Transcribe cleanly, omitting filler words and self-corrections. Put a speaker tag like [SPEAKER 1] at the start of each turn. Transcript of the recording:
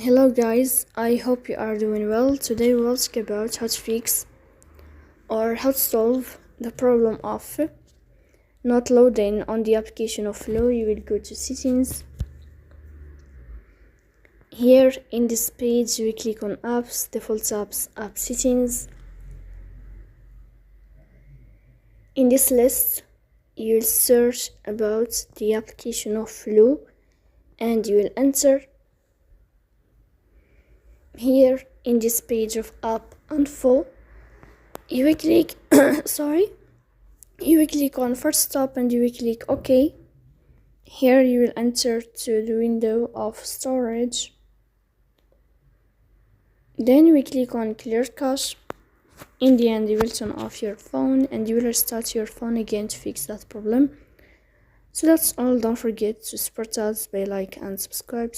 [SPEAKER 1] Hello guys, I hope you are doing well. Today we will talk about how to fix or how to solve the problem of not loading on the application of Flow. You will go to settings. Here in this page we click on apps, default apps, app settings. In this list you will search about the application of Flow and you will enter. Here in this page of app info, you will click you will click on first stop and you will click OK. Here you will enter to the window of storage. Then you will click on clear cache. In the end, you will turn off your phone and you will restart your phone again to fix that problem. So that's all. Don't forget to support us by like and subscribe.